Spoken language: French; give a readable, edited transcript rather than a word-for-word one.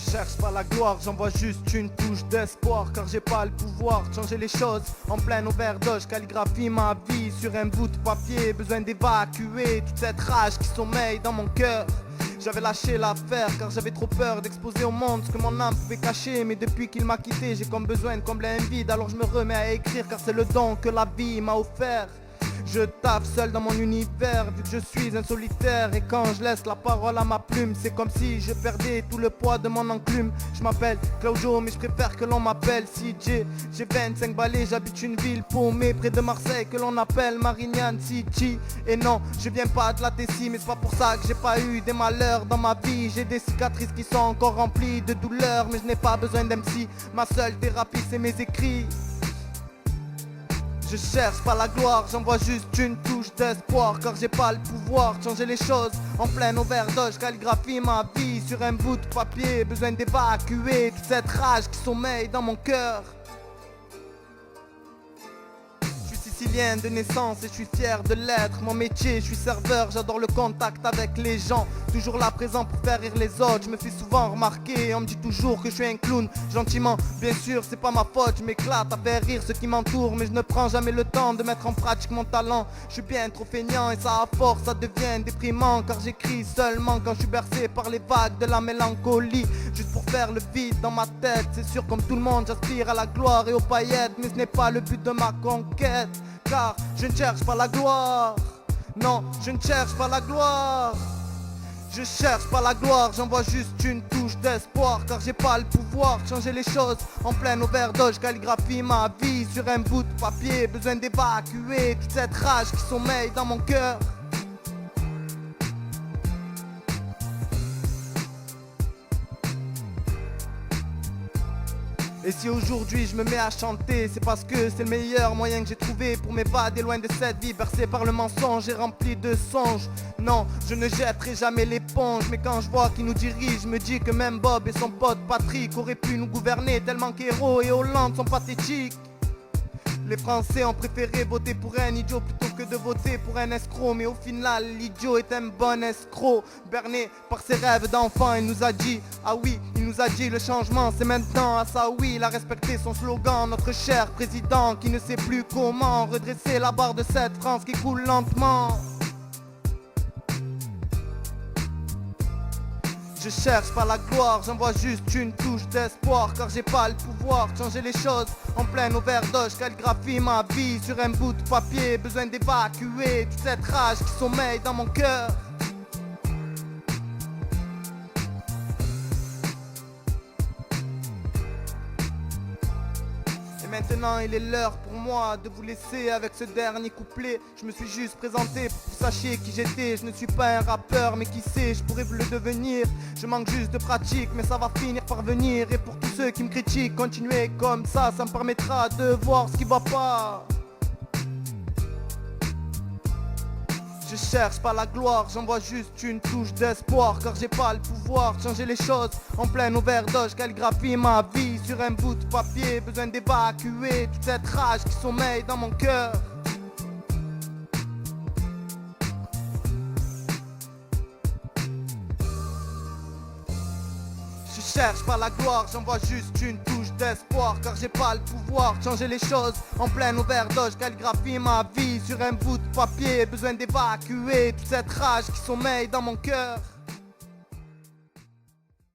Je cherche pas la gloire, j'envoie juste une touche d'espoir. Car j'ai pas le pouvoir de changer les choses. En pleine overdose, calligraphie ma vie sur un bout de papier. Besoin d'évacuer toute cette rage qui sommeille dans mon cœur. J'avais lâché l'affaire car j'avais trop peur d'exposer au monde ce que mon âme pouvait cacher. Mais depuis qu'il m'a quitté, j'ai comme besoin de combler un vide. Alors je me remets à écrire car c'est le don que la vie m'a offert. Je taffe seul dans mon univers vu que je suis un solitaire. Et quand je laisse la parole à ma plume, c'est comme si je perdais tout le poids de mon enclume. Je m'appelle Claudio mais je préfère que l'on m'appelle CJ. J'ai 25 balais, j'habite une ville paumée près de Marseille que l'on appelle Marignane City. Et non, je viens pas de la Tessie, mais c'est pas pour ça que j'ai pas eu des malheurs dans ma vie. J'ai des cicatrices qui sont encore remplies de douleurs, mais je n'ai pas besoin d'MC. Ma seule thérapie c'est mes écrits. Je cherche pas la gloire, j'envoie juste une touche d'espoir. Car j'ai pas le pouvoir de changer les choses. En pleine overdose, je calligraphie ma vie sur un bout de papier. Besoin d'évacuer toute cette rage qui sommeille dans mon cœur. Je suis sicilien de naissance et je suis fier de l'être. Mon métier, je suis serveur, j'adore le contact avec les gens. Toujours là présent pour faire rire les autres. Je me fais souvent remarquer, on me dit toujours que je suis un clown. Gentiment, bien sûr, c'est pas ma faute. Je m'éclate à faire rire ceux qui m'entourent, mais je ne prends jamais le temps de mettre en pratique mon talent. Je suis bien trop feignant et ça à force ça devient déprimant. Car j'écris seulement quand je suis bercé par les vagues de la mélancolie. Juste pour faire le vide dans ma tête. C'est sûr comme tout le monde j'aspire à la gloire et aux paillettes. Mais ce n'est pas le but de ma conquête. Car je ne cherche pas la gloire. Non, je ne cherche pas la gloire. Je cherche pas la gloire, j'envoie juste une touche d'espoir. Car j'ai pas le pouvoir de changer les choses. En pleine overdose, je calligraphie ma vie sur un bout de papier. Besoin d'évacuer toute cette rage qui sommeille dans mon cœur. Et si aujourd'hui je me mets à chanter, c'est parce que c'est le meilleur moyen que j'ai trouvé pour m'évader loin de cette vie bercée par le mensonge et remplie de songes. Non, je ne jetterai jamais l'éponge, mais quand je vois qui nous dirige, je me dis que même Bob et son pote Patrick auraient pu nous gouverner tellement qu'Hérault et Hollande sont pathétiques. Les Français ont préféré voter pour un idiot plutôt que de voter pour un escroc. Mais au final, l'idiot est un bon escroc. Berné par ses rêves d'enfant, il nous a dit, ah oui, il nous a dit le changement c'est maintenant. Ah ça oui, il a respecté son slogan. Notre cher président qui ne sait plus comment redresser la barre de cette France qui coule lentement. Je cherche pas la gloire, j'envoie juste une touche d'espoir. Car j'ai pas le pouvoir de changer les choses. En pleine overdose, je calligraphie ma vie sur un bout de papier. Besoin d'évacuer toute cette rage qui sommeille dans mon cœur. Maintenant il est l'heure pour moi de vous laisser avec ce dernier couplet. Je me suis juste présenté pour que vous sachiez qui j'étais. Je ne suis pas un rappeur mais qui sait, je pourrais vous le devenir. Je manque juste de pratique mais ça va finir par venir. Et pour tous ceux qui me critiquent, continuez comme ça me permettra de voir ce qui va pas. Je cherche pas la gloire, j'envoie juste une touche d'espoir. Car j'ai pas le pouvoir de changer les choses. En pleine overdose, je calligraphie ma vie sur un bout de papier. Besoin d'évacuer toute cette rage qui sommeille dans mon cœur. Je cherche pas la gloire, j'envoie juste une touche d'espoir. Car j'ai pas le pouvoir de changer les choses. En pleine overdose, je calligraphie ma vie sur un bout de papier. Besoin d'évacuer toute cette rage qui sommeille dans mon cœur.